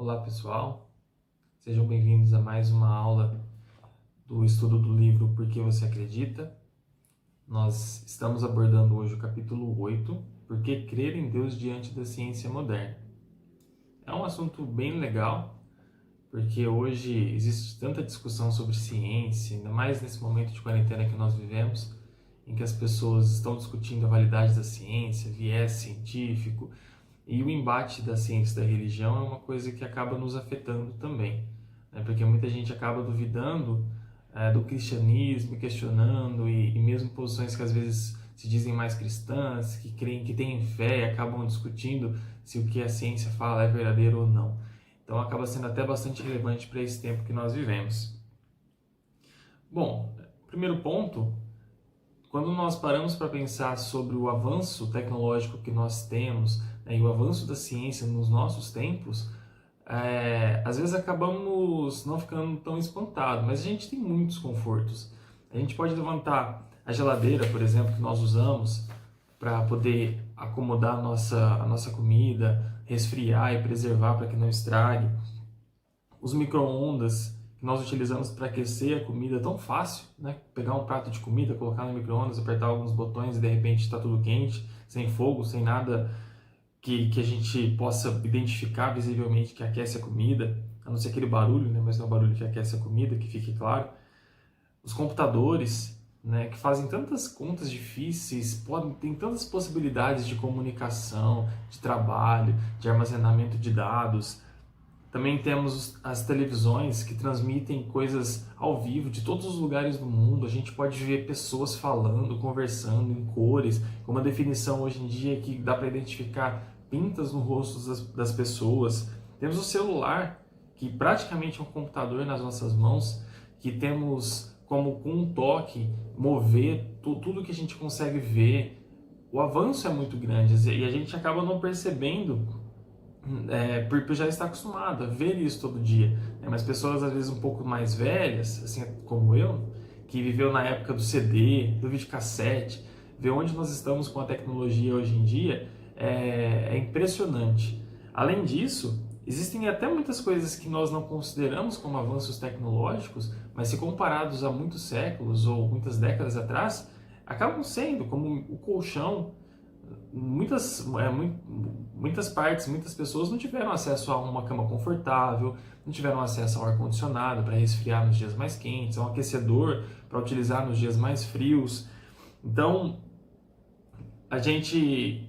Olá pessoal, sejam bem-vindos a mais uma aula do estudo do livro Por que Você Acredita? Nós estamos abordando hoje o capítulo 8, Por que Crer em Deus Diante da Ciência Moderna? É um assunto bem legal, porque hoje existe tanta discussão sobre ciência, ainda mais nesse momento de quarentena que nós vivemos, em que as pessoas estão discutindo a validade da ciência, viés científico, e o embate da ciência e da religião é uma coisa que acaba nos afetando também, né? Porque muita gente acaba duvidando do cristianismo, questionando, e mesmo posições que às vezes se dizem mais cristãs, que creem, que têm fé, e acabam discutindo se o que a ciência fala é verdadeiro ou não. Então acaba sendo até bastante relevante para esse tempo que nós vivemos. Bom, primeiro ponto, quando nós paramos para pensar sobre o avanço tecnológico que nós temos, né, e o avanço da ciência nos nossos tempos, às vezes acabamos não ficando tão espantados, mas a gente tem muitos confortos. A gente pode levantar a geladeira, por exemplo, que nós usamos para poder acomodar a nossa comida, resfriar e preservar para que não estrague. Os micro-ondas que nós utilizamos para aquecer a comida, é tão fácil, né? Pegar um prato de comida, colocar no micro-ondas, apertar alguns botões e de repente está tudo quente, sem fogo, sem nada que a gente possa identificar visivelmente que aquece a comida, a não ser aquele barulho, né? Mas não é o barulho que aquece a comida, que fique claro. Os computadores, né? Que fazem tantas contas difíceis, tem tantas possibilidades de comunicação, de trabalho, de armazenamento de dados. Também temos as televisões que transmitem coisas ao vivo de todos os lugares do mundo. A gente pode ver pessoas falando, conversando em cores, com uma definição hoje em dia que dá para identificar pintas no rosto das pessoas. Temos o celular, que praticamente é um computador nas nossas mãos, que temos como com um toque mover tudo que a gente consegue ver. O avanço é muito grande e a gente acaba não percebendo, por já estar acostumado a ver isso todo dia, né? Mas pessoas às vezes um pouco mais velhas, assim como eu, que viveu na época do CD, do videocassete, ver onde nós estamos com a tecnologia hoje em dia é impressionante. Além disso, existem até muitas coisas que nós não consideramos como avanços tecnológicos, mas se comparados a muitos séculos ou muitas décadas atrás, acabam sendo, como o colchão. Muitas partes, muitas pessoas não tiveram acesso a uma cama confortável, não tiveram acesso ao ar-condicionado para resfriar nos dias mais quentes, a um aquecedor para utilizar nos dias mais frios. Então, a gente,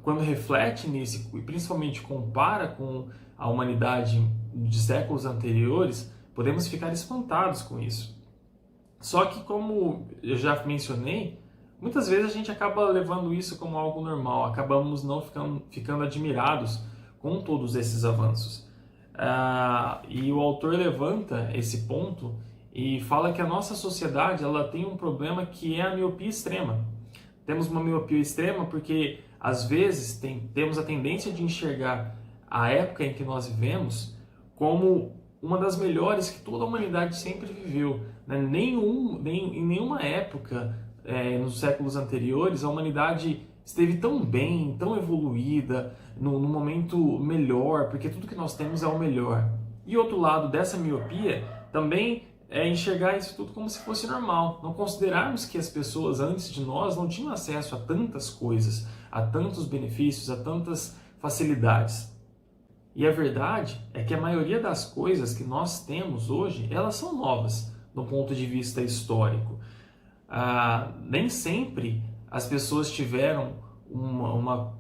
quando reflete nisso e principalmente compara com a humanidade de séculos anteriores, podemos ficar espantados com isso. Só que, como eu já mencionei, muitas vezes a gente acaba levando isso como algo normal, acabamos não ficando admirados com todos esses avanços. E o autor levanta esse ponto e fala que a nossa sociedade ela tem um problema que é a miopia extrema. Temos uma miopia extrema porque, às vezes, temos a tendência de enxergar a época em que nós vivemos como uma das melhores que toda a humanidade sempre viveu, né? Em nenhuma época nos séculos anteriores, a humanidade esteve tão bem, tão evoluída, num momento melhor, porque tudo que nós temos é o melhor. E outro lado dessa miopia também é enxergar isso tudo como se fosse normal, não considerarmos que as pessoas antes de nós não tinham acesso a tantas coisas, a tantos benefícios, a tantas facilidades. E a verdade é que a maioria das coisas que nós temos hoje, elas são novas, do ponto de vista histórico. Nem sempre as pessoas tiveram uma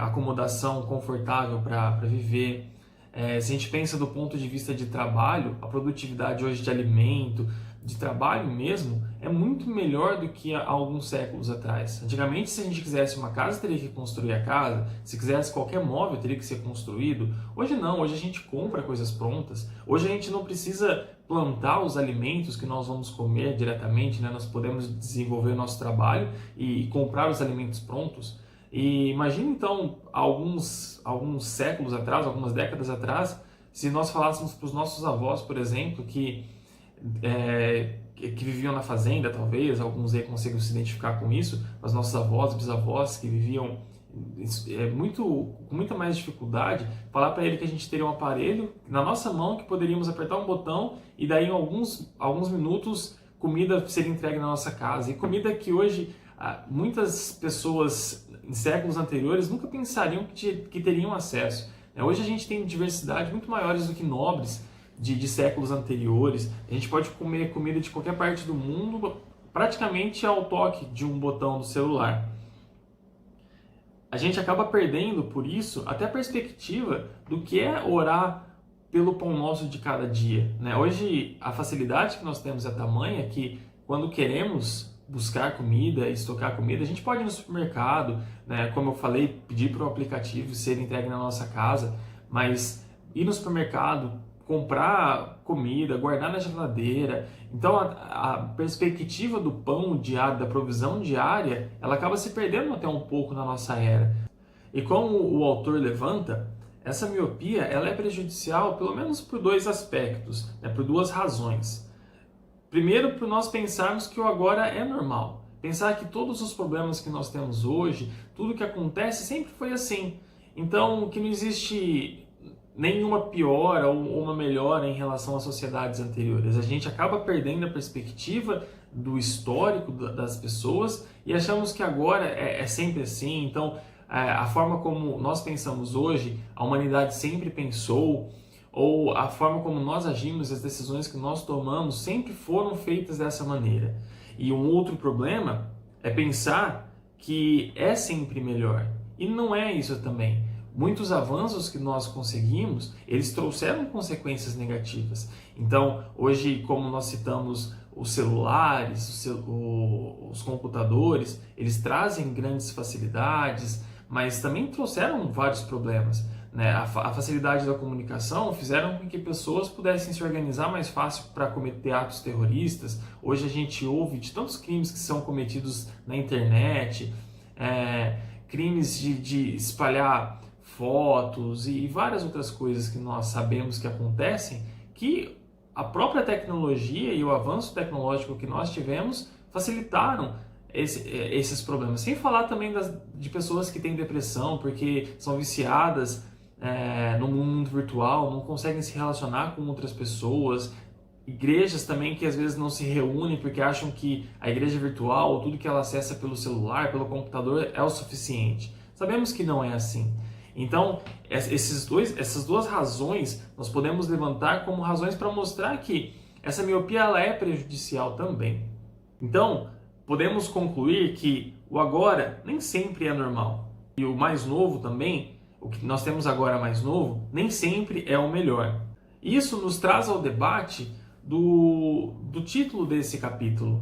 acomodação confortável para viver. Se a gente pensa do ponto de vista de trabalho, a produtividade hoje de alimento, de trabalho mesmo, é muito melhor do que há alguns séculos atrás. Antigamente, se a gente quisesse uma casa, teria que construir a casa. Se quisesse qualquer móvel, teria que ser construído. Hoje não, hoje a gente compra coisas prontas. Hoje a gente não precisa plantar os alimentos que nós vamos comer diretamente, né? Nós podemos desenvolver o nosso trabalho e comprar os alimentos prontos. E imagine então, alguns séculos atrás, algumas décadas atrás, se nós falássemos para os nossos avós, por exemplo, que viviam na fazenda, talvez, alguns aí consigam se identificar com isso, os nossos avós, bisavós que viviam com muita mais dificuldade falar para ele que a gente teria um aparelho na nossa mão que poderíamos apertar um botão e daí em alguns minutos comida seria entregue na nossa casa. E comida que hoje muitas pessoas em séculos anteriores nunca pensariam que teriam acesso. Hoje a gente tem diversidade muito maiores do que nobres de séculos anteriores. A gente pode comer comida de qualquer parte do mundo praticamente ao toque de um botão do celular. A gente acaba perdendo, por isso, até a perspectiva do que é orar pelo pão nosso de cada dia. Hoje, a facilidade que nós temos é tamanha que, quando queremos buscar comida, estocar comida, a gente pode ir no supermercado, como eu falei, pedir para o aplicativo ser entregue na nossa casa, mas ir no supermercado, comprar comida, guardar na geladeira. Então a perspectiva do pão diário, da provisão diária, ela acaba se perdendo até um pouco na nossa era. E como o autor levanta, essa miopia ela é prejudicial pelo menos por dois aspectos, por duas razões. Primeiro, por nós pensarmos que o agora é normal. Pensar que todos os problemas que nós temos hoje, tudo que acontece sempre foi assim. Então, que não existe nenhuma piora ou uma melhora em relação às sociedades anteriores. A gente acaba perdendo a perspectiva do histórico das pessoas e achamos que agora é sempre assim. Então, a forma como nós pensamos hoje, a humanidade sempre pensou, ou a forma como nós agimos, as decisões que nós tomamos sempre foram feitas dessa maneira. E um outro problema é pensar que é sempre melhor. E não é isso também. Muitos avanços que nós conseguimos, eles trouxeram consequências negativas. Então, hoje, como nós citamos os celulares, os computadores, eles trazem grandes facilidades, mas também trouxeram vários problemas. A facilidade da comunicação fizeram com que pessoas pudessem se organizar mais fácil para cometer atos terroristas. Hoje a gente ouve de tantos crimes que são cometidos na internet, crimes de espalhar fotos e várias outras coisas que nós sabemos que acontecem, que a própria tecnologia e o avanço tecnológico que nós tivemos facilitaram esses problemas. Sem falar também de pessoas que têm depressão porque são viciadas no mundo virtual, não conseguem se relacionar com outras pessoas. Igrejas também que às vezes não se reúnem porque acham que a igreja virtual, tudo que ela acessa pelo celular, pelo computador é o suficiente. Sabemos que não é assim. Então, essas duas razões nós podemos levantar como razões para mostrar que essa miopia ela é prejudicial também. Então, podemos concluir que o agora nem sempre é normal. E o mais novo também, o que nós temos agora mais novo, nem sempre é o melhor. Isso nos traz ao debate do título desse capítulo.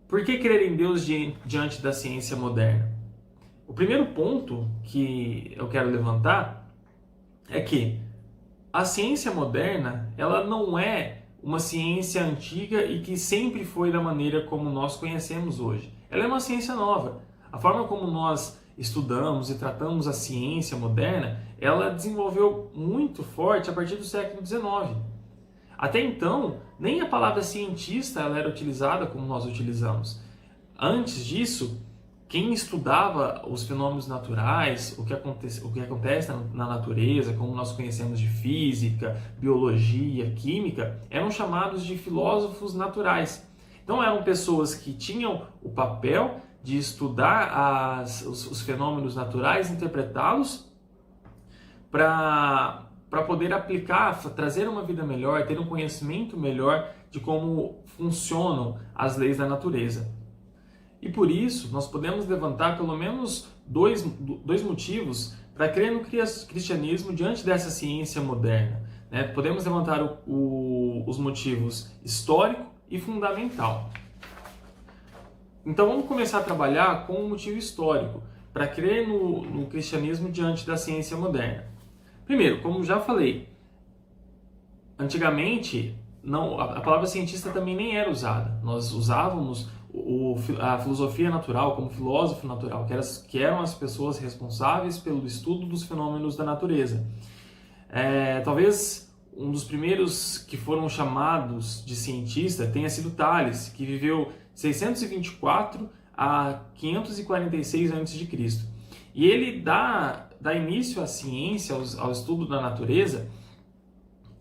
Por que crer em Deus diante da ciência moderna? O primeiro ponto que eu quero levantar é que a ciência moderna ela não é uma ciência antiga e que sempre foi da maneira como nós conhecemos hoje. Ela é uma ciência nova. A forma como nós estudamos e tratamos a ciência moderna, ela desenvolveu muito forte a partir do século XIX. Até então, nem a palavra cientista ela era utilizada como nós utilizamos. Antes disso, quem estudava os fenômenos naturais, o que acontece na natureza, como nós conhecemos de física, biologia, química, eram chamados de filósofos naturais. Então eram pessoas que tinham o papel de estudar os fenômenos naturais, interpretá-los para poder aplicar, trazer uma vida melhor, ter um conhecimento melhor de como funcionam as leis da natureza. E por isso, nós podemos levantar pelo menos dois motivos para crer no cristianismo diante dessa ciência moderna. Podemos levantar os motivos histórico e fundamental. Então vamos começar a trabalhar com o motivo histórico, para crer no cristianismo diante da ciência moderna. Primeiro, como já falei, antigamente a palavra cientista também nem era usada. Nós usávamos a filosofia natural como filósofo natural, que eram as pessoas responsáveis pelo estudo dos fenômenos da natureza. Talvez um dos primeiros que foram chamados de cientista tenha sido Tales, que viveu 624 a 546 a.C. E ele dá início à ciência, ao estudo da natureza,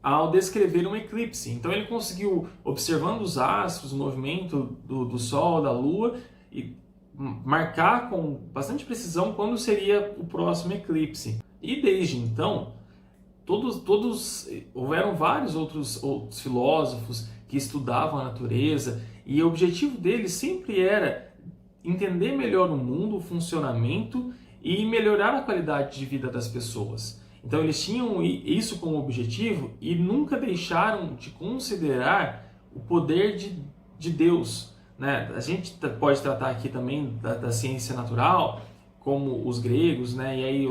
ao descrever um eclipse. Então ele conseguiu, observando os astros, o movimento do Sol, da Lua, e marcar com bastante precisão quando seria o próximo eclipse. E desde então, houveram vários outros filósofos que estudavam a natureza, e o objetivo deles sempre era entender melhor o mundo, o funcionamento e melhorar a qualidade de vida das pessoas. Então eles tinham isso como objetivo e nunca deixaram de considerar o poder de Deus, né? A gente pode tratar aqui também da ciência natural, como os gregos, né? E aí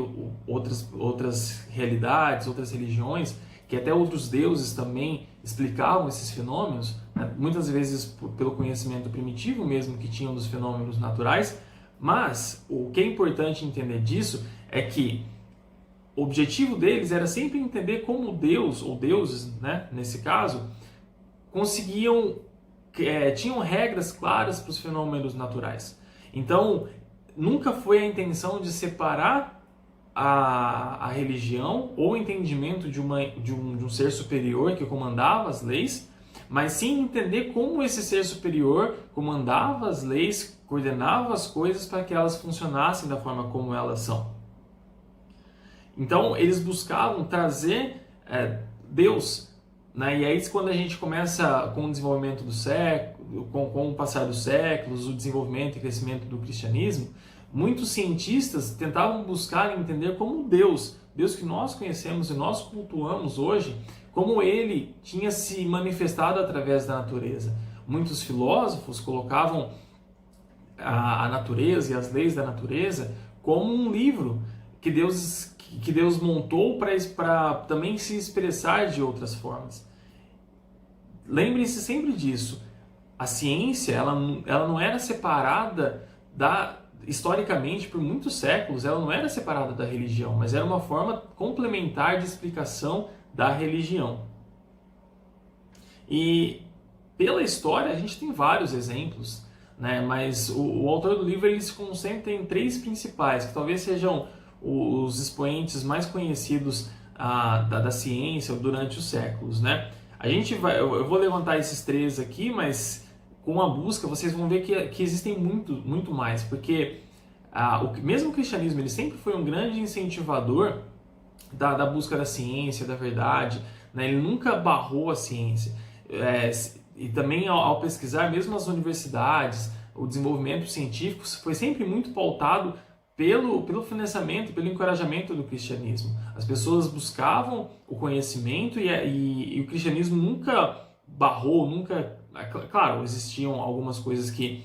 outras realidades, outras religiões, que até outros deuses também explicavam esses fenômenos, né? Muitas vezes pelo conhecimento primitivo mesmo que tinham dos fenômenos naturais. Mas o que é importante entender disso é que o objetivo deles era sempre entender como Deus, ou deuses, né, nesse caso, tinham regras claras para os fenômenos naturais. Então, nunca foi a intenção de separar a religião ou o entendimento de um ser superior que comandava as leis, mas sim entender como esse ser superior comandava as leis, coordenava as coisas para que elas funcionassem da forma como elas são. Então, eles buscavam trazer Deus, né? E aí, quando a gente começa com o desenvolvimento do século, com o passar dos séculos, o desenvolvimento e crescimento do cristianismo, muitos cientistas tentavam buscar entender como Deus que nós conhecemos e nós cultuamos hoje, como ele tinha se manifestado através da natureza. Muitos filósofos colocavam a natureza e as leis da natureza como um livro que Deus montou para também se expressar de outras formas. Lembre-se sempre disso. A ciência, ela não era separada historicamente, por muitos séculos, ela não era separada da religião, mas era uma forma complementar de explicação da religião. E pela história, a gente tem vários exemplos, né? Mas o autor do livro ele se concentra em três principais, que talvez sejam os expoentes mais conhecidos da ciência durante os séculos, né? Eu vou levantar esses três aqui, mas com a busca vocês vão ver que existem muito mais, porque mesmo o cristianismo ele sempre foi um grande incentivador da busca da ciência, da verdade, né? Ele nunca barrou a ciência. E também ao pesquisar, mesmo as universidades, o desenvolvimento científico foi sempre muito pautado pelo financiamento, pelo encorajamento do cristianismo. As pessoas buscavam o conhecimento e o cristianismo nunca barrou, nunca... Claro, existiam algumas coisas que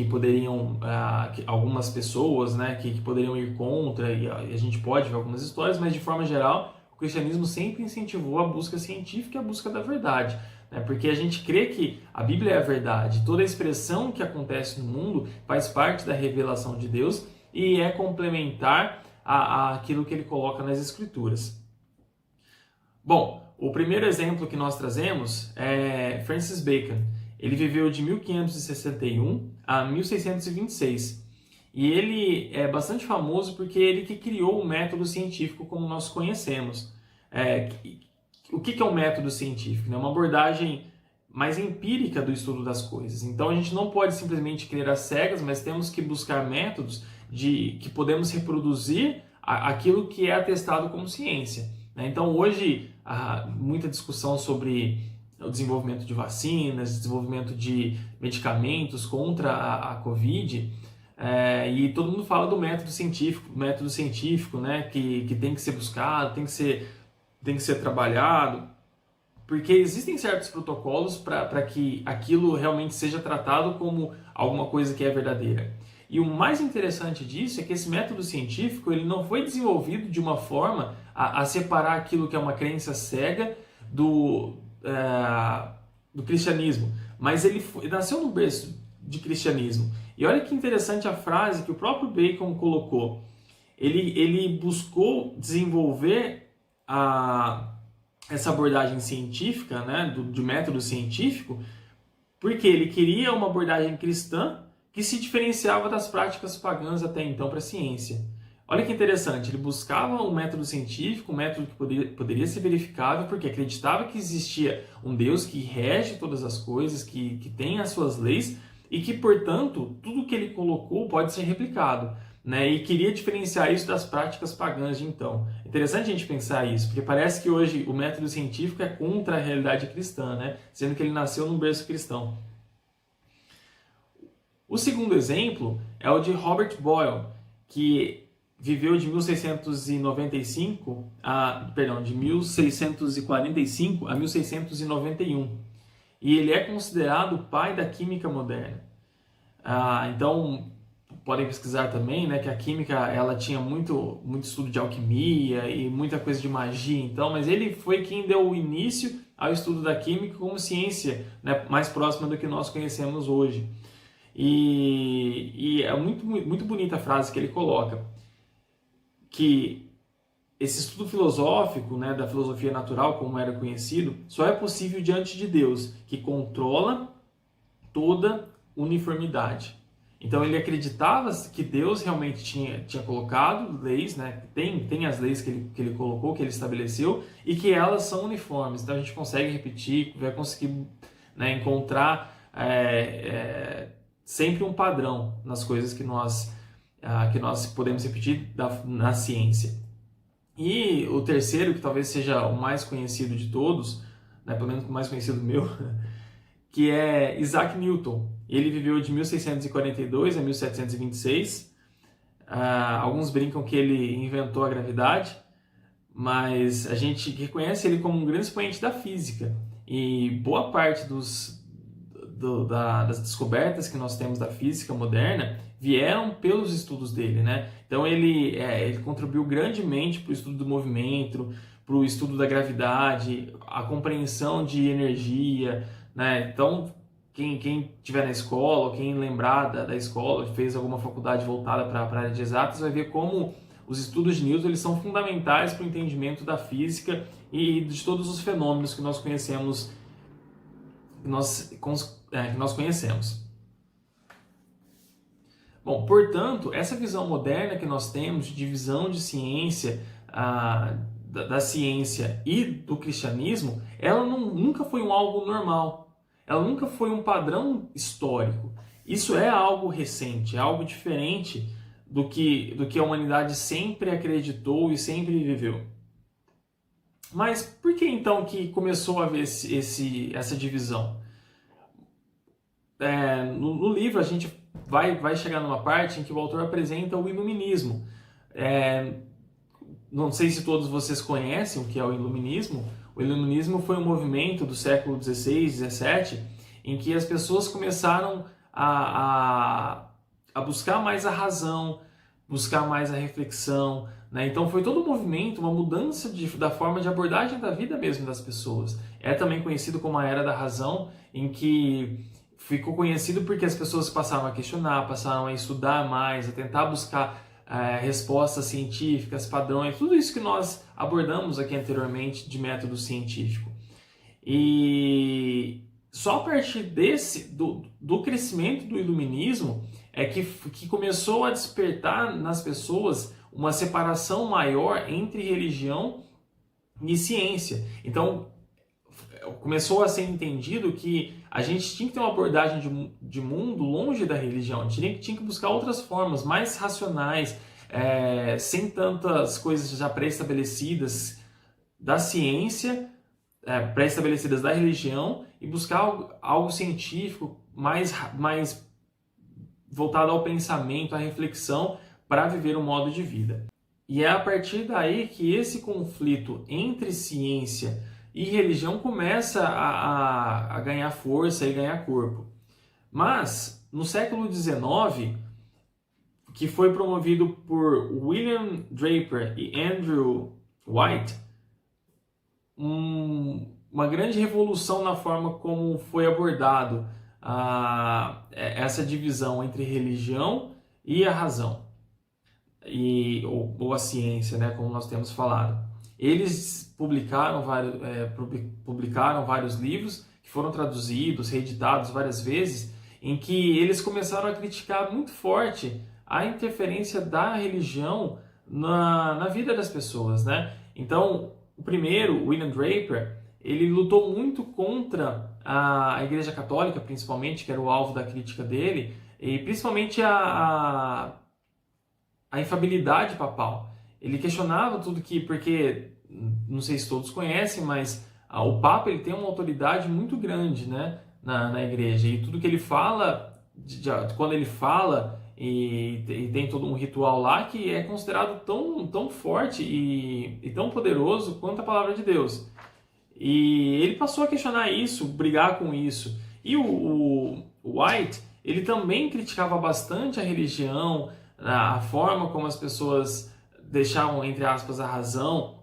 poderiam, algumas pessoas, né, que poderiam ir contra, e a gente pode ver algumas histórias, mas de forma geral, o cristianismo sempre incentivou a busca científica e a busca da verdade, né, porque a gente crê que a Bíblia é a verdade, toda a expressão que acontece no mundo faz parte da revelação de Deus e é complementar àquilo que ele coloca nas Escrituras. Bom, o primeiro exemplo que nós trazemos é Francis Bacon. Ele viveu de 1561 a 1626. E ele é bastante famoso porque ele que criou o método científico como nós conhecemos. O que é um método científico? É uma abordagem mais empírica do estudo das coisas. Então a gente não pode simplesmente crer às cegas, mas temos que buscar métodos que podemos reproduzir aquilo que é atestado como ciência. Então hoje há muita discussão sobre o desenvolvimento de vacinas, desenvolvimento de medicamentos contra a Covid, e todo mundo fala do método científico, né, que tem que ser buscado, tem que ser trabalhado, porque existem certos protocolos para que aquilo realmente seja tratado como alguma coisa que é verdadeira. E o mais interessante disso é que esse método científico ele não foi desenvolvido de uma forma a separar aquilo que é uma crença cega do cristianismo, mas ele nasceu no berço de cristianismo. E olha que interessante a frase que o próprio Bacon colocou. Ele buscou desenvolver essa abordagem científica, né, de método científico, porque ele queria uma abordagem cristã que se diferenciava das práticas pagãs até então para a ciência. Olha que interessante, ele buscava um método científico, um método que poderia ser verificável, porque acreditava que existia um Deus que rege todas as coisas, que tem as suas leis, e que, portanto, tudo que ele colocou pode ser replicado, né? E queria diferenciar isso das práticas pagãs de então. Interessante a gente pensar isso, porque parece que hoje o método científico é contra a realidade cristã, né? Sendo que ele nasceu num berço cristão. O segundo exemplo é o de Robert Boyle, que viveu de 1645 de 1645 a 1691. E ele é considerado o pai da química moderna. Então, podem pesquisar também, né, que a química ela tinha muito estudo de alquimia e muita coisa de magia, então, mas ele foi quem deu o início ao estudo da química como ciência, né, mais próxima do que nós conhecemos hoje. E é muito bonita a frase que ele coloca, que esse estudo filosófico, né, da filosofia natural, como era conhecido, só é possível diante de Deus, que controla toda uniformidade. Então ele acreditava que Deus realmente tinha colocado leis, né, tem as leis que ele colocou, que ele estabeleceu, e que elas são uniformes. Então a gente consegue repetir, vai conseguir, né, encontrar sempre um padrão nas coisas que nós podemos repetir na ciência. E o terceiro, que talvez seja o mais conhecido de todos, né, pelo menos o mais conhecido meu, que é Isaac Newton. Ele viveu de 1642 a 1726. Alguns brincam que ele inventou a gravidade, mas a gente reconhece ele como um grande expoente da física. E boa parte das descobertas que nós temos da física moderna vieram pelos estudos dele, né? Então ele contribuiu grandemente para o estudo do movimento, para o estudo da gravidade, a compreensão de energia, né? Então quem estiver na escola, ou quem lembrar da escola, fez alguma faculdade voltada para a área de exatas, vai ver como os estudos de Newton eles são fundamentais para o entendimento da física e de todos os fenômenos que nós conhecemos, que nós conhecemos. Bom, portanto, essa visão moderna que nós temos de divisão de ciência, da ciência e do cristianismo, ela nunca foi algo normal, ela nunca foi um padrão histórico. Isso é algo recente, é algo diferente do que a humanidade sempre acreditou e sempre viveu. Mas por que então que começou a haver essa divisão? No livro a gente vai chegar numa parte em que o autor apresenta o iluminismo. Não sei se todos vocês conhecem o que é o iluminismo. O iluminismo foi um movimento do século XVI, XVII, em que as pessoas começaram a buscar mais a razão, buscar mais a reflexão, né? Então foi todo um movimento, uma mudança da forma de abordagem da vida mesmo das pessoas. É também conhecido como a Era da Razão, em que ficou conhecido porque as pessoas passaram a questionar, passaram a estudar mais, a tentar buscar respostas científicas, padrões, tudo isso que nós abordamos aqui anteriormente de método científico. E só a partir do crescimento do iluminismo é que começou a despertar nas pessoas uma separação maior entre religião e ciência. Então, começou a ser entendido que a gente tinha que ter uma abordagem de mundo longe da religião, tinha que buscar outras formas mais racionais, sem tantas coisas já pré-estabelecidas da ciência, pré-estabelecidas da religião, e buscar algo científico mais voltado ao pensamento, à reflexão, para viver um modo de vida. E é a partir daí que esse conflito entre ciência e religião começa a ganhar força e ganhar corpo. Mas, no século XIX, que foi promovido por William Draper e Andrew White, uma grande revolução na forma como foi abordado essa divisão entre religião e a razão, ou a ciência, né, como nós temos falado. Eles publicaram vários livros que foram traduzidos, reeditados várias vezes, em que eles começaram a criticar muito forte a interferência da religião na vida das pessoas, né? Então, o primeiro, William Draper, ele lutou muito contra a Igreja Católica, principalmente, que era o alvo da crítica dele, e principalmente a infabilidade papal. Ele questionava tudo porque, não sei se todos conhecem, mas o Papa ele tem uma autoridade muito grande, né, na igreja, e tudo que ele fala, quando ele fala, e tem todo um ritual lá que é considerado tão forte e tão poderoso quanto a palavra de Deus. E ele passou a questionar isso, brigar com isso. E o White, ele também criticava bastante a religião, a forma como as pessoas deixavam, entre aspas, a razão,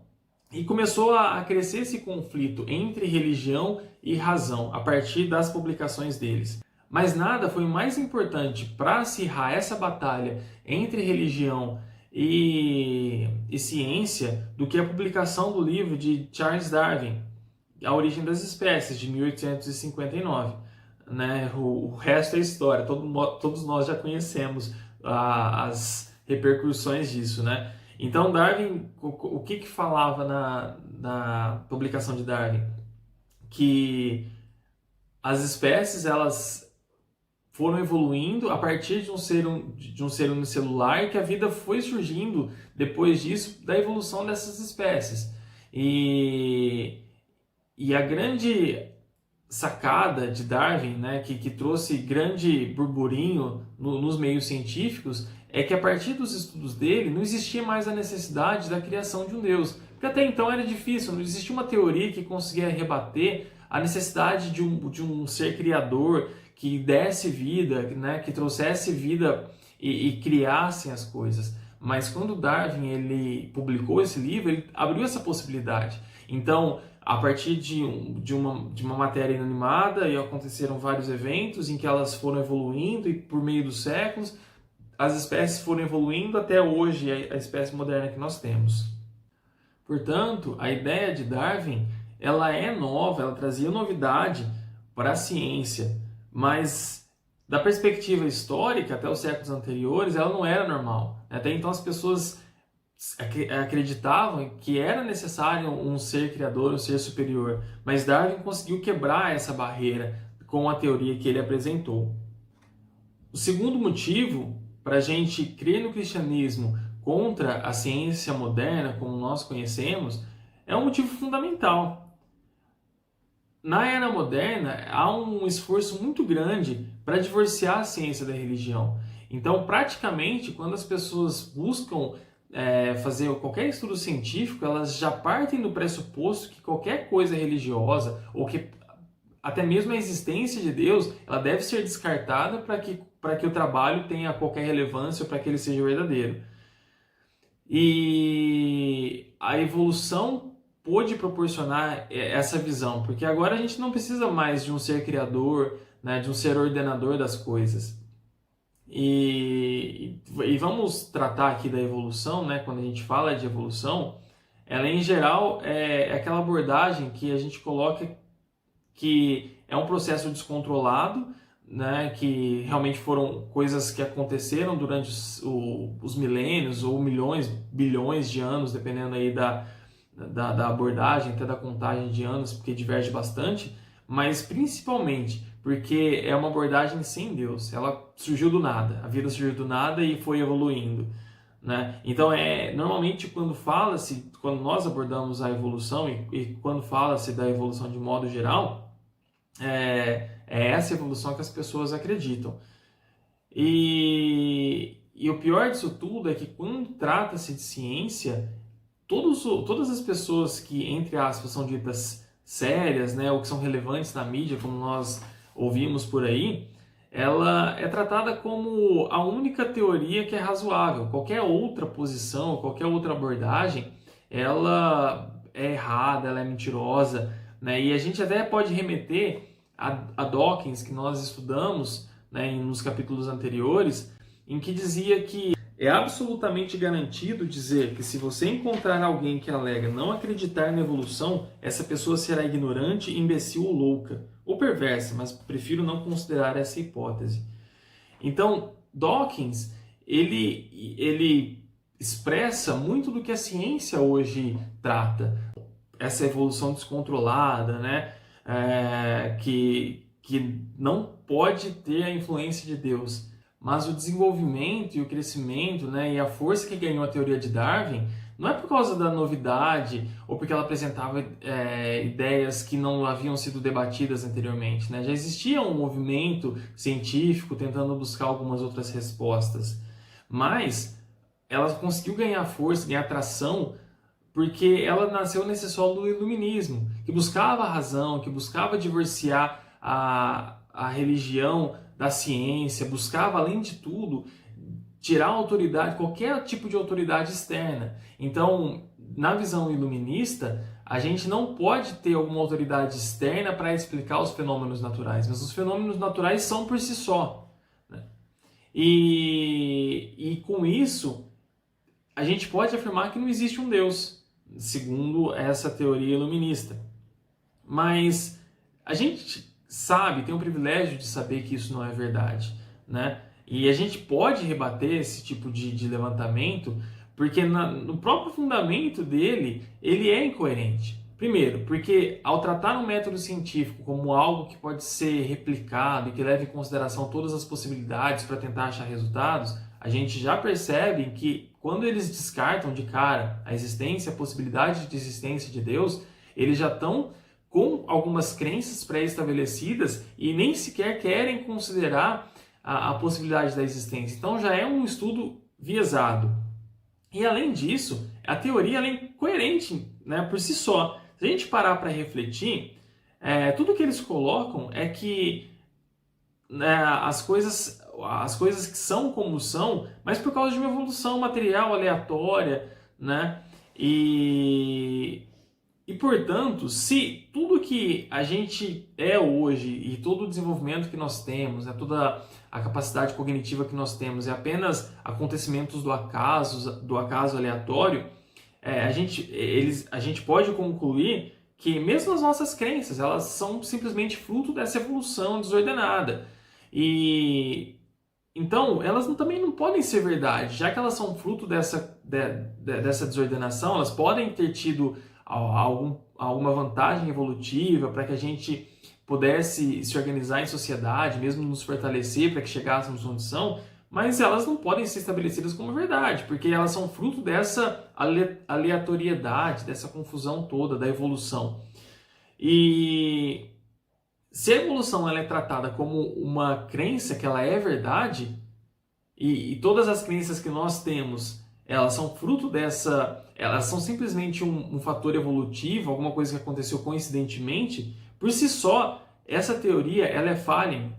e começou a crescer esse conflito entre religião e razão a partir das publicações deles. Mas nada foi mais importante para acirrar essa batalha entre religião e ciência do que a publicação do livro de Charles Darwin, A Origem das Espécies, de 1859. Né? O resto é história, todos nós já conhecemos as repercussões disso, né? Então Darwin, o que falava na publicação de Darwin? Que as espécies elas foram evoluindo a partir de um ser unicelular e que a vida foi surgindo depois disso da evolução dessas espécies. E a grande sacada de Darwin, né, que trouxe grande burburinho nos meios científicos, é que a partir dos estudos dele não existia mais a necessidade da criação de um Deus. Porque até então era difícil, não existia uma teoria que conseguia rebater a necessidade de um ser criador que desse vida, né, que trouxesse vida e criasse as coisas. Mas quando Darwin ele publicou esse livro, ele abriu essa possibilidade. Então, a partir de uma matéria inanimada, e aconteceram vários eventos em que elas foram evoluindo, e por meio dos séculos, as espécies foram evoluindo até hoje, a espécie moderna que nós temos. Portanto, a ideia de Darwin, ela é nova, ela trazia novidade para a ciência, mas da perspectiva histórica, até os séculos anteriores, ela não era normal. Até então as pessoas acreditavam que era necessário um ser criador, um ser superior, mas Darwin conseguiu quebrar essa barreira com a teoria que ele apresentou. O segundo motivo para a gente crer no cristianismo contra a ciência moderna, como nós conhecemos, é um motivo fundamental. Na era moderna, há um esforço muito grande para divorciar a ciência da religião. Então, praticamente, quando as pessoas buscam fazer qualquer estudo científico, elas já partem do pressuposto que qualquer coisa religiosa, ou que até mesmo a existência de Deus, ela deve ser descartada para que o trabalho tenha qualquer relevância ou para que ele seja verdadeiro. E a evolução pôde proporcionar essa visão, porque agora a gente não precisa mais de um ser criador, né, de um ser ordenador das coisas. E vamos tratar aqui da evolução, né, quando a gente fala de evolução, ela em geral é aquela abordagem que a gente coloca que é um processo descontrolado, né, que realmente foram coisas que aconteceram durante os milênios ou milhões, bilhões de anos, dependendo aí da abordagem, até da contagem de anos, porque diverge bastante, mas principalmente porque é uma abordagem sem Deus. Ela surgiu do nada, a vida surgiu do nada e foi evoluindo, né? Então, normalmente quando nós abordamos a evolução e quando fala-se da evolução de modo geral, é essa evolução que as pessoas acreditam. E o pior disso tudo é que quando trata-se de ciência, todas as pessoas que, entre aspas, são ditas sérias, né, ou que são relevantes na mídia, como nós ouvimos por aí, ela é tratada como a única teoria que é razoável. Qualquer outra posição, qualquer outra abordagem, ela é errada, ela é mentirosa, né? E a gente até pode remeter a Dawkins, que nós estudamos, né, nos capítulos anteriores, em que dizia que é absolutamente garantido dizer que se você encontrar alguém que alega não acreditar na evolução, essa pessoa será ignorante, imbecil ou louca, ou perversa, mas prefiro não considerar essa hipótese. Então, Dawkins, ele expressa muito do que a ciência hoje trata. Essa evolução descontrolada, né? Que não pode ter a influência de Deus. Mas o desenvolvimento e o crescimento, né, e a força que ganhou a teoria de Darwin não é por causa da novidade ou porque ela apresentava ideias que não haviam sido debatidas anteriormente, né? Já existia um movimento científico tentando buscar algumas outras respostas, mas ela conseguiu ganhar força, ganhar tração, porque ela nasceu nesse solo do iluminismo, que buscava a razão, que buscava divorciar a religião da ciência, buscava, além de tudo, tirar a autoridade, qualquer tipo de autoridade externa. Então, na visão iluminista, a gente não pode ter alguma autoridade externa para explicar os fenômenos naturais, mas os fenômenos naturais são por si só, né? E com isso, a gente pode afirmar que não existe um Deus, segundo essa teoria iluminista. Mas a gente sabe, tem o privilégio de saber que isso não é verdade, né? E a gente pode rebater esse tipo de levantamento, porque no próprio fundamento dele, ele é incoerente. Primeiro, porque ao tratar um método científico como algo que pode ser replicado e que leve em consideração todas as possibilidades para tentar achar resultados, a gente já percebe que quando eles descartam de cara a existência, a possibilidade de existência de Deus, eles já estão com algumas crenças pré-estabelecidas e nem sequer querem considerar a possibilidade da existência. Então já é um estudo viesado. E além disso, a teoria ela é incoerente, né, por si só. Se a gente parar para refletir, tudo que eles colocam é que, né, as coisas que são como são, mas por causa de uma evolução material aleatória, né? E portanto, se tudo que a gente é hoje e todo o desenvolvimento que nós temos, né, toda a capacidade cognitiva que nós temos é apenas acontecimentos do acaso aleatório, a gente pode concluir que mesmo as nossas crenças, elas são simplesmente fruto dessa evolução desordenada. E então, elas também não podem ser verdade, já que elas são fruto dessa desordenação, elas podem ter tido alguma vantagem evolutiva para que a gente pudesse se organizar em sociedade, mesmo nos fortalecer para que chegássemos onde são, mas elas não podem ser estabelecidas como verdade, porque elas são fruto dessa aleatoriedade, dessa confusão toda, da evolução. E se a evolução ela é tratada como uma crença que ela é verdade, e todas as crenças que nós temos, elas são fruto elas são simplesmente um fator evolutivo, alguma coisa que aconteceu coincidentemente, por si só, essa teoria ela é falha.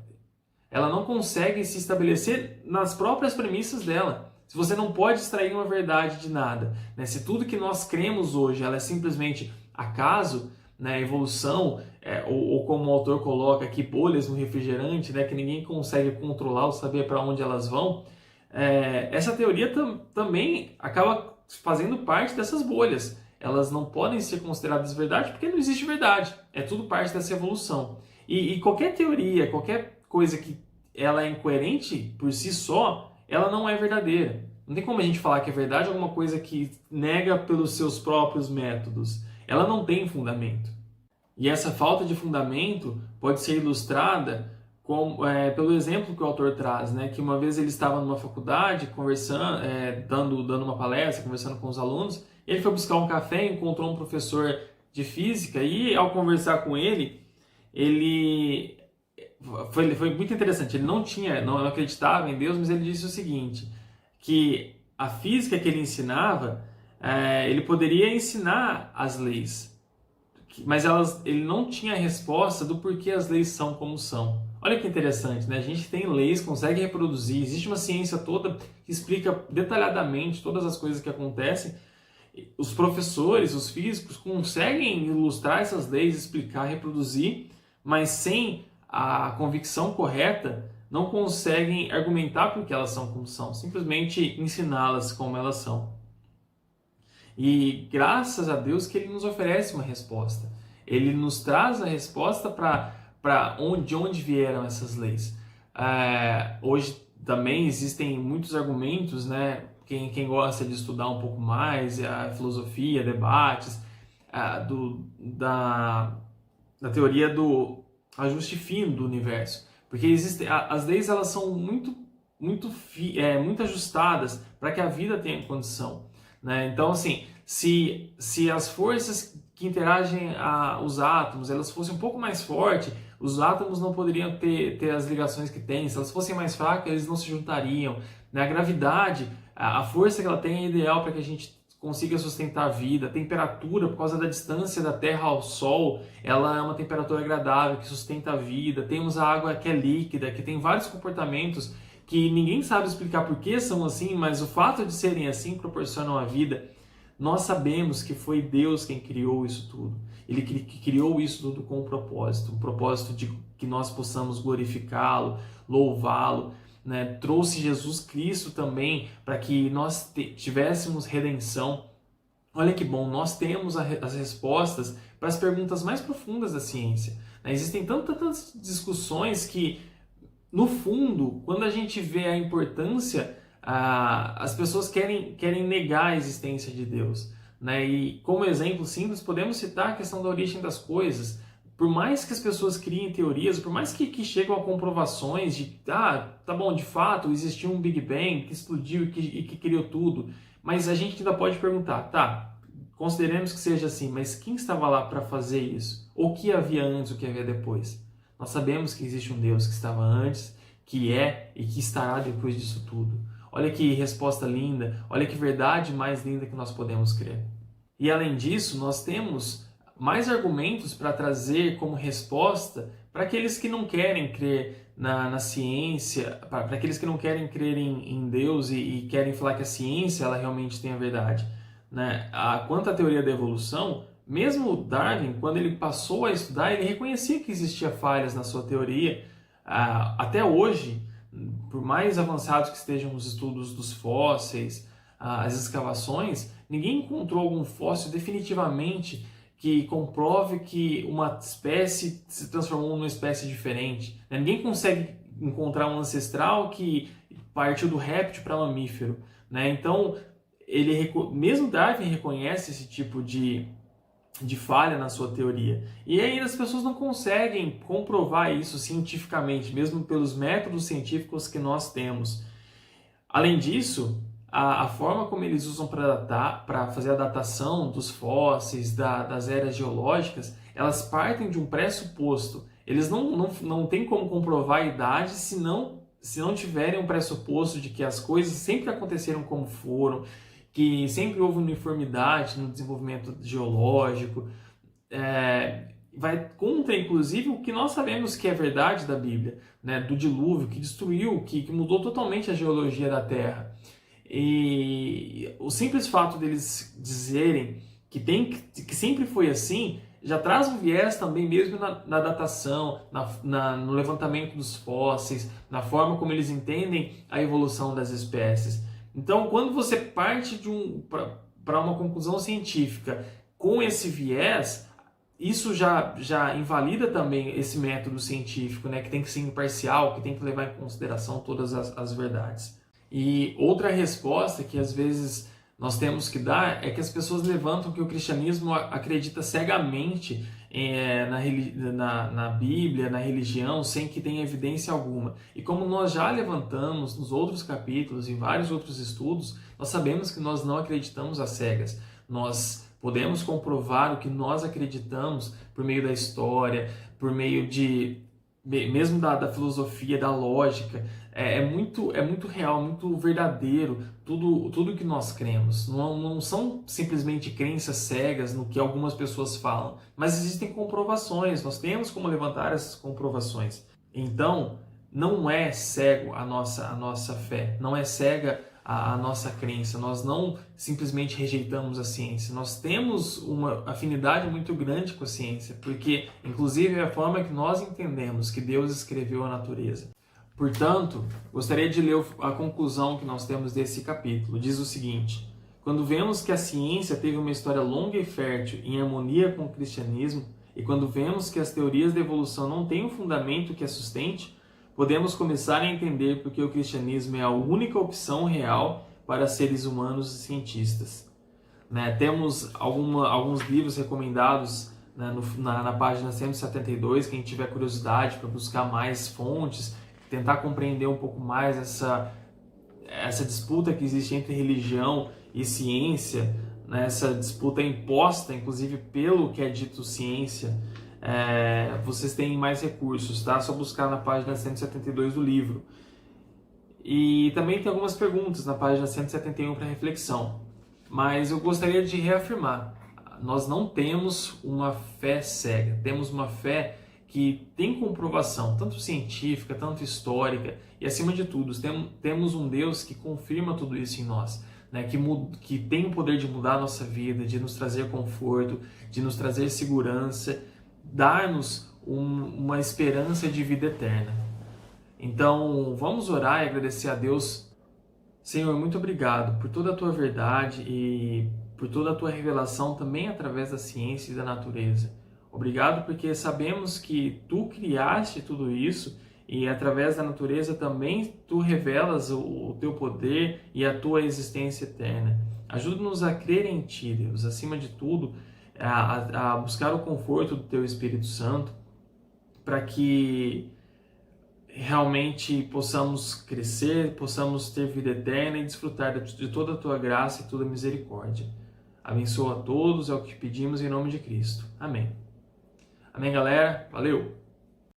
Ela não consegue se estabelecer nas próprias premissas dela. Se você não pode extrair uma verdade de nada, né? Se tudo que nós cremos hoje ela é simplesmente acaso, né, evolução, ou como o autor coloca aqui, bolhas no refrigerante, né, que ninguém consegue controlar ou saber para onde elas vão, essa teoria também acaba fazendo parte dessas bolhas. Elas não podem ser consideradas verdade porque não existe verdade. É tudo parte dessa evolução. E qualquer teoria, qualquer coisa que ela é incoerente por si só, ela não é verdadeira. Não tem como a gente falar que é verdade alguma coisa que nega pelos seus próprios métodos. Ela não tem fundamento. E essa falta de fundamento pode ser ilustrada pelo exemplo que o autor traz, né? Que uma vez ele estava numa faculdade conversando, dando uma palestra, conversando com os alunos, ele foi buscar um café, encontrou um professor de física e ao conversar com ele foi muito interessante. Ele não acreditava em Deus, mas ele disse o seguinte, que a física que ele ensinava, ele poderia ensinar as leis, mas ele não tinha a resposta do porquê as leis são como são. Olha que interessante, né? A gente tem leis, consegue reproduzir, existe uma ciência toda que explica detalhadamente todas as coisas que acontecem. Os professores, os físicos, conseguem ilustrar essas leis, explicar, reproduzir, mas sem a convicção correta, não conseguem argumentar porque elas são como são, simplesmente ensiná-las como elas são. E graças a Deus que Ele nos oferece uma resposta. Ele nos traz a resposta para de onde vieram essas leis. Hoje também existem muitos argumentos, né, quem gosta de estudar um pouco mais a filosofia, debates, da teoria do ajuste fino do universo. Porque as leis elas são muito ajustadas para que a vida tenha condição, né? Então, assim, se as forças que interagem os átomos elas fossem um pouco mais fortes, os átomos não poderiam ter as ligações que têm. Se elas fossem mais fracas, eles não se juntariam, né? A gravidade, a força que ela tem é ideal para que a gente consiga sustentar a vida. A temperatura, por causa da distância da Terra ao Sol, ela é uma temperatura agradável, que sustenta a vida. Temos a água que é líquida, que tem vários comportamentos que ninguém sabe explicar por que são assim, mas o fato de serem assim proporcionam a vida. Nós sabemos que foi Deus quem criou isso tudo. Ele criou isso tudo com um propósito de que nós possamos glorificá-lo, louvá-lo, né? Trouxe Jesus Cristo também para que nós tivéssemos redenção. Olha que bom, nós temos as respostas para as perguntas mais profundas da ciência, né? Existem tantas discussões que, no fundo, quando a gente vê a importância, as pessoas querem negar a existência de Deus, né? E como exemplo simples, podemos citar a questão da origem das coisas. Por mais que as pessoas criem teorias, por mais que chegam a comprovações de, tá bom, de fato, existiu um Big Bang que explodiu e que criou tudo, mas a gente ainda pode perguntar, tá, consideremos que seja assim, mas quem estava lá para fazer isso? Ou o que havia antes, o que havia depois? Nós sabemos que existe um Deus que estava antes, que é e que estará depois disso tudo. Olha que resposta linda, olha que verdade mais linda que nós podemos crer. E além disso, nós temos mais argumentos para trazer como resposta para aqueles que não querem crer na ciência, para aqueles que não querem crer em Deus e querem falar que a ciência ela realmente tem a verdade, né? Quanto à teoria da evolução, mesmo Darwin, quando ele passou a estudar, ele reconhecia que existia falhas na sua teoria. Até hoje, por mais avançados que estejam os estudos dos fósseis, as escavações, ninguém encontrou algum fóssil definitivamente que comprove que uma espécie se transformou numa espécie diferente. Ninguém consegue encontrar um ancestral que partiu do réptil para mamífero, né? Então, mesmo Darwin reconhece esse tipo de falha na sua teoria. E ainda as pessoas não conseguem comprovar isso cientificamente, mesmo pelos métodos científicos que nós temos. Além disso, a forma como eles usam para fazer a datação dos fósseis, das eras geológicas, elas partem de um pressuposto. Eles não têm como comprovar a idade se não tiverem um pressuposto de que as coisas sempre aconteceram como foram, que sempre houve uniformidade no desenvolvimento geológico. Vai contra, inclusive, o que nós sabemos que é verdade da Bíblia, né? Do dilúvio, que destruiu, que mudou totalmente a geologia da Terra. E o simples fato deles dizerem que sempre foi assim, já traz um viés também mesmo na datação, no levantamento dos fósseis, na forma como eles entendem a evolução das espécies. Então, quando você parte para uma conclusão científica com esse viés, isso já invalida também esse método científico, né, que tem que ser imparcial, que tem que levar em consideração todas as verdades. E outra resposta que às vezes nós temos que dar é que as pessoas levantam que o cristianismo acredita cegamente na Bíblia, na religião, sem que tenha evidência alguma. E como nós já levantamos nos outros capítulos, em vários outros estudos, nós sabemos que nós não acreditamos às cegas. Nós podemos comprovar o que nós acreditamos por meio da história, por meio mesmo da filosofia, da lógica. É muito real, muito verdadeiro tudo que nós cremos. Não são simplesmente crenças cegas no que algumas pessoas falam, mas existem comprovações, nós temos como levantar essas comprovações. Então, não é cego a nossa fé, não é cega a nossa crença, nós não simplesmente rejeitamos a ciência, nós temos uma afinidade muito grande com a ciência, porque inclusive é a forma que nós entendemos que Deus escreveu a natureza. Portanto, gostaria de ler a conclusão que nós temos desse capítulo. Diz o seguinte: quando vemos que a ciência teve uma história longa e fértil em harmonia com o cristianismo, e quando vemos que as teorias da evolução não têm um fundamento que a sustente, podemos começar a entender porque o cristianismo é a única opção real para seres humanos e cientistas. Né? Temos alguns livros recomendados, né, na página 172, quem tiver curiosidade para buscar mais fontes, tentar compreender um pouco mais essa disputa que existe entre religião e ciência, né? Essa disputa imposta, inclusive, pelo que é dito ciência. Vocês têm mais recursos, tá? É só buscar na página 172 do livro. E também tem algumas perguntas na página 171 para reflexão. Mas eu gostaria de reafirmar, nós não temos uma fé cega, temos uma fé que tem comprovação, tanto científica, tanto histórica, e acima de tudo, temos um Deus que confirma tudo isso em nós, né? Que tem o poder de mudar a nossa vida, de nos trazer conforto, de nos trazer segurança, dar-nos uma esperança de vida eterna. Então, vamos orar e agradecer a Deus. Senhor, muito obrigado por toda a tua verdade e por toda a tua revelação também através da ciência e da natureza. Obrigado porque sabemos que tu criaste tudo isso e através da natureza também tu revelas o teu poder e a tua existência eterna. Ajuda-nos a crer em ti, Deus, acima de tudo, a buscar o conforto do teu Espírito Santo, para que realmente possamos crescer, possamos ter vida eterna e desfrutar de toda a tua graça e toda a misericórdia. Abençoa a todos, é o que pedimos em nome de Cristo. Amém. Amém, galera. Valeu!